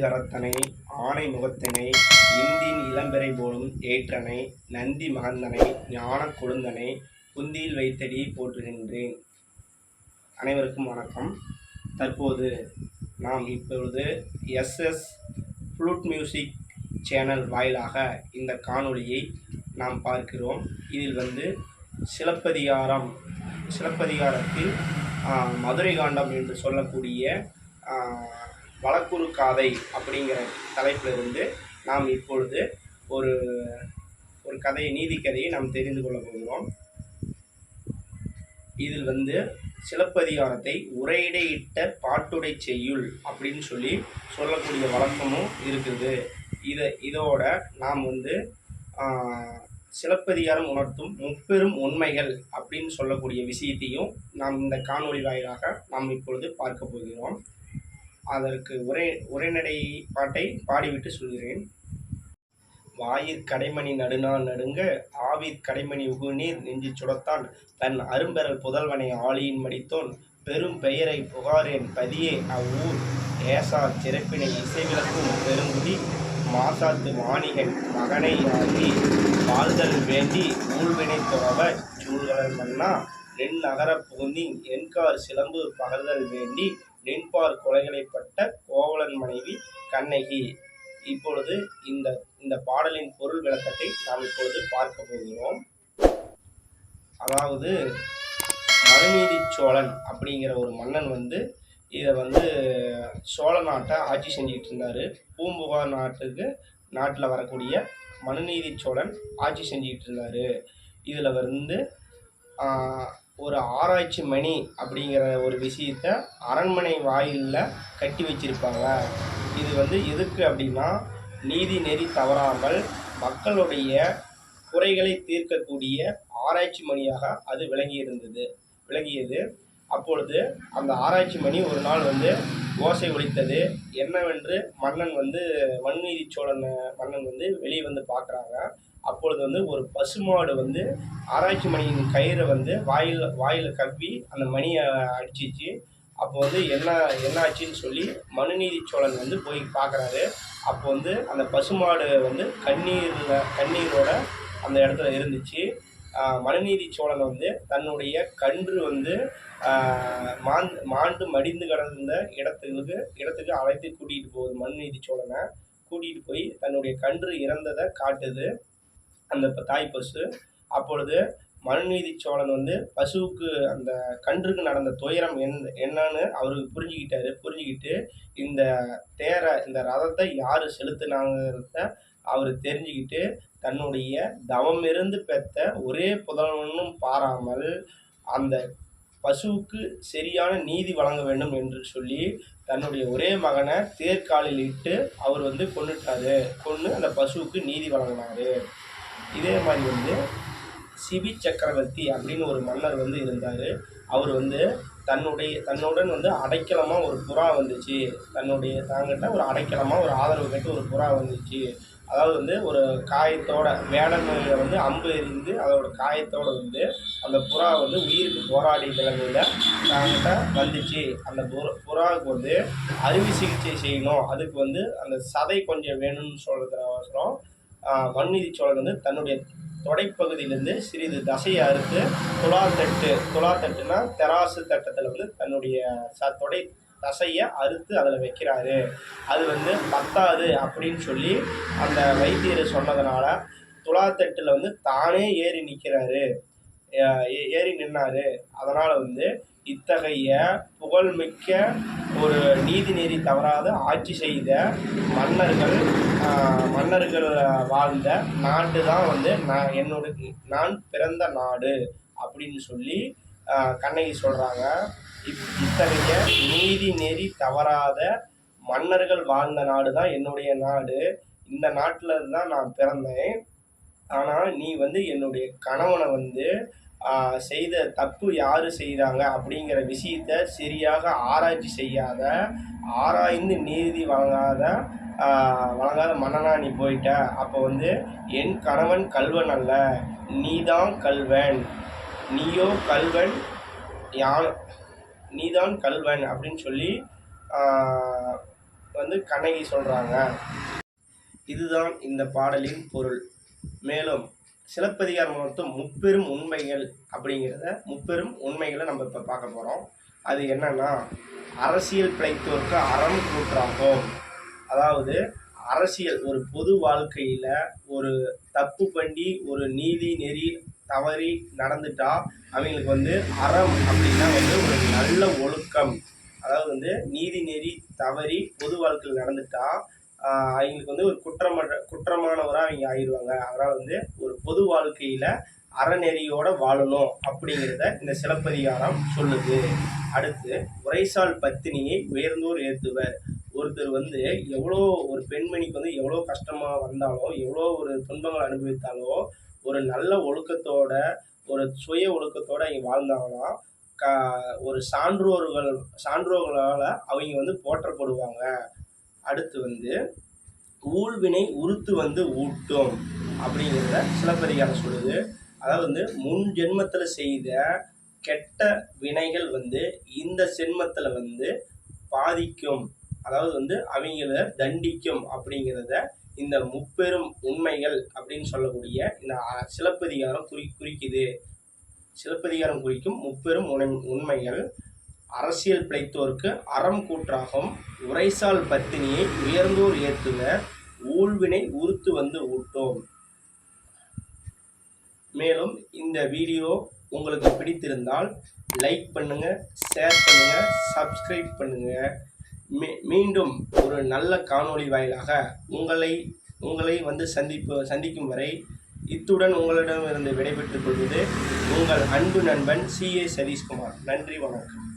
கரத்தனை ஆனை முகத்தினை இந்தின் இளம்பெறை போலும் ஏற்றனை நந்தி மகந்தனை ஞானக் கொழுந்தனை குந்தியில் வைத்தடி போற்றுகின்றேன். அனைவருக்கும் வணக்கம். தற்போது நாம் இப்பொழுது எஸ்எஸ் ஃப்ளூட் மியூசிக் சேனல் வாயிலாக இந்த காணொளியை நாம் பார்க்கிறோம். இதில் சிலப்பதிகாரத்தில் மதுரை காண்டம் என்று சொல்லக்கூடிய வழக்குறு காதை அப்படிங்கிற தலைப்பிலிருந்து நாம் இப்பொழுது ஒரு நீதி கதையை நாம் தெரிந்து கொள்ள போகிறோம். இதில் சிலப்பதிகாரத்தை உரையிடையிட்ட பாட்டுடை செய்யுள் அப்படின்னு சொல்லக்கூடிய வழக்கமும் இருக்குது. இதோட நாம் சிலப்பதிகாரம் உணர்த்தும் முப்பெரும் உண்மைகள் அப்படின்னு சொல்லக்கூடிய விஷயத்தையும் நாம் இந்த காணொளி வாயிலாக நாம் இப்பொழுது பார்க்க போகிறோம். அதற்கு உரைநடை பாட்டை பாடிவிட்டு சொல்கிறேன். வாயிற் கடைமணி நடுநாள் நடுங்க ஆவிற் கடைமணி உகுநீர் நெஞ்சு சுடத்தான் தன் அரும்பெறல் புதல்வனை ஆளியின் மடித்தோன் பெரும் பெயரை புகாரேன் பதியே அவ்வூர் ஏசார் சிறப்பினை இசைவிளக்கும் பெருங்குடி மாசாத்து வாணிகன் மகனை ஆகி வாழ்தல் வேண்டி ஊழ்வினை துறவ சூழ்கலர் மன்னா நென் நகர புகுந்தி என்கார் சிலம்பு பகர்தல் வேண்டி நின்பார் கொலைகளைப்பட்ட கோவலன் மனைவி கண்ணகி. இப்பொழுது இந்த பாடலின் பொருள் விளக்கத்தை நாம் இப்பொழுது பார்க்க போகிறோம். அதாவது மனுநீதி சோழன் அப்படிங்கிற ஒரு மன்னன் இதை சோழ நாட்டை ஆட்சி செஞ்சுக்கிட்டு இருந்தார். பூம்புகார் நாட்டில் வரக்கூடிய மனுநீதி சோழன் ஆட்சி செஞ்சுக்கிட்டு இருந்தார். இதில் ஒரு ஆராய்ச்சி மணி அப்படிங்கிற ஒரு விஷயத்தை அரண்மனை வாயிலில் கட்டி வச்சிருப்பாங்க. இது எதுக்கு அப்படின்னா நீதி நெறி தவறாமல் மக்களுடைய குறைகளை தீர்க்கக்கூடிய ஆராய்ச்சி மணியாக அது விளங்கியது. அப்பொழுது அந்த ஆராய்ச்சி மணி ஒரு நாள் ஓசை ஒலித்தது. என்னவென்று மனுநீதி சோழன் மன்னன் வெளியே பார்க்குறாங்க. அப்பொழுது ஒரு பசுமாடு ஆராய்ச்சி மணியின் கயிறை வாயில் கவ்வி அந்த மணியை அடிச்சிச்சு. அப்போ என்ன ஆச்சுன்னு சொல்லி மனுநீதி சோழன் போய் பார்க்குறாரு. அப்போ அந்த பசுமாடு கண்ணீரோட அந்த இடத்துல இருந்துச்சு. மனுநீதி சோழன் தன்னுடைய கன்று மாண்டு மடிந்து கிடந்த இடத்துக்கு அழைத்து கூட்டிகிட்டு போகுது. மனுநீதி சோழனை கூட்டிகிட்டு போய் தன்னுடைய கன்று இறந்ததை காட்டுது அந்த தாய் பசு. அப்பொழுது மனுநீதி சோழன் பசுவுக்கு அந்த கன்றுக்கு நடந்த துயரம் என்னன்னு அவருக்கு புரிஞ்சுக்கிட்டு இந்த ரதத்தை யார் செலுத்தினாங்கிறத அவர் தெரிஞ்சுக்கிட்டு தன்னுடைய தவமிருந்து பெற்ற ஒரே புதல்வனும் பாராமல் அந்த பசுவுக்கு சரியான நீதி வழங்க வேண்டும் என்று சொல்லி தன்னுடைய ஒரே மகனை தேர்காலில் இட்டு அவர் கொன்று அந்த பசுவுக்கு நீதி வழங்கினார். இதே மாதிரி சிபி சக்கரவர்த்தி அப்படின்னு ஒரு மன்னர் இருந்தார். அவர் தன்னுடன் அடைக்கலமாக ஒரு புறா வந்துச்சு. தாங்கிட்ட ஒரு அடைக்கலமாக ஒரு ஆதரவு கேட்டு ஒரு புறா வந்துச்சு. அதாவது ஒரு காயத்தோட வேடன் அம்பு எறிந்து அதோட காயத்தோட அந்த புறா உயிருக்கு போராடி நிலைமையில் தாங்கிட்ட வந்துச்சு. அந்த புறாவுக்கு அறுவை சிகிச்சை செய்யணும். அதுக்கு அந்த சதை கொஞ்சம் வேணும்னு சொல்கிறதுக்கோசரம் மனுநீதி சோழன் தன்னுடைய தொடைப்பகுதியிலிருந்து சிறிது தசையை அறுத்து துலாத்தட்டுனா தெராசு தட்டத்தில் தன்னுடைய தொடை தசையை அறுத்து அதில் வைக்கிறாரு. அது பத்தாது அப்படின்னு சொல்லி அந்த வைத்தியர் சொன்னதுனால துலாத்தட்டில் தானே ஏறி நின்னாரு. அதனால் இத்தகைய புகழ்மிக்க ஒரு நீதி நெறி தவறாத ஆட்சி செய்த மன்னர்கள் வாழ்ந்த நாடு தான் நான் பிறந்த நாடு அப்படின்னு சொல்லி கண்ணகி சொல்கிறாங்க. இத்தகைய நீதி நெறி தவறாத மன்னர்கள் வாழ்ந்த நாடு தான் என்னுடைய நாடு. இந்த நாட்டில் தான் நான் பிறந்தேன். ஆனால் நீ என்னுடைய கணவனை செய்த தப்பு யார் செய்கிறாங்க அப்படிங்கிற விஷயத்தை சரியாக ஆராய்ச்சி செய்யாத, ஆராய்ந்து நீதி வழங்காத மன்னனா நீ போயிட்ட. அப்போ என் கணவன் கள்வன் அல்ல, நீதான் கள்வன், நீதான் கள்வன் அப்படின்னு சொல்லி வந்து கண்ணகி சொல்கிறாங்க. இதுதான் இந்த பாடலின் பொருள். மேலும் சிலப்பதிகாரம் மொத்தம் முப்பெரும் உண்மைகள் அப்படிங்கிறத முப்பெரும் உண்மைகளை நம்ம இப்போ பார்க்க போகிறோம். அது என்னன்னா, அரசியல் பிழைத்தோருக்கு அறம் கூற்றாகும். அதாவது அரசியல் ஒரு பொது வாழ்க்கையில் ஒரு தப்பு பண்ணி ஒரு நீதி நெறி தவறி நடந்துட்டா அவங்களுக்கு வந்து அறம் அப்படின்னா வந்து ஒரு நல்ல ஒழுக்கம். அதாவது வந்து நீதி நெறி தவறி பொது வாழ்க்கையில் நடந்துட்டா அவங்களுக்கு வந்து ஒரு குற்றமானவராக அவங்க ஆயிடுவாங்க. அதனால் வந்து ஒரு பொது வாழ்க்கையில் அறநெறியோடு வாழணும் அப்படிங்கிறத இந்த சிலப்பதிகாரம் சொல்லுது. அடுத்து, உரைசால் பத்தினியை உயர்ந்தோர் ஏற்றுவர். ஒருத்தர் வந்து எவ்வளோ ஒரு பெண்மணிக்கு வந்து எவ்வளோ கஷ்டமாக வந்தாலோ எவ்வளோ ஒரு துன்பங்கள் அனுபவித்தாலோ ஒரு நல்ல ஒழுக்கத்தோட ஒரு சுய ஒழுக்கத்தோடு அவங்க வாழ்ந்தாங்கன்னா ஒரு சான்றோர்களால் அவங்க வந்து போற்றப்படுவாங்க. அடுத்து வந்து ஊழ்வினை உறுத்து வந்து ஊட்டும் அப்படிங்கிறத சிலப்பதிகாரம் சொல்லுது. அதாவது வந்து முன் ஜென்மத்தில் செய்த கெட்ட வினைகள் வந்து இந்த ஜென்மத்தில் வந்து பாதிக்கும், அதாவது வந்து அவங்கள தண்டிக்கும் அப்படிங்கிறத இந்த முப்பெரும் உண்மைகள் அப்படின்னு சொல்லக்கூடிய இந்த சிலப்பதிகாரம் குறிக்குது. சிலப்பதிகாரம் குறிக்கும் முப்பெரும் உண்மைகள்: அரசியல் பிழைத்தோருக்கு அறம் கூற்றாகும், உரைசால் பத்தினியை உயர்ந்தோர் ஏற்றுவர், ஊழ்வினை உறுத்து வந்து ஊட்டும். மேலும் இந்த வீடியோ உங்களுக்கு பிடித்திருந்தால் லைக் பண்ணுங்க, ஷேர் பண்ணுங்க, சப்ஸ்கிரைப் பண்ணுங்க. மீண்டும் ஒரு நல்ல காணொளி வாயிலாக உங்களை வந்து சந்திக்கும் வரை இத்துடன் உங்களிடமிருந்து விடைபெற்றுக் கொள்வது உங்கள் அன்பு நண்பன் CA சதீஷ்குமார். நன்றி, வணக்கம்.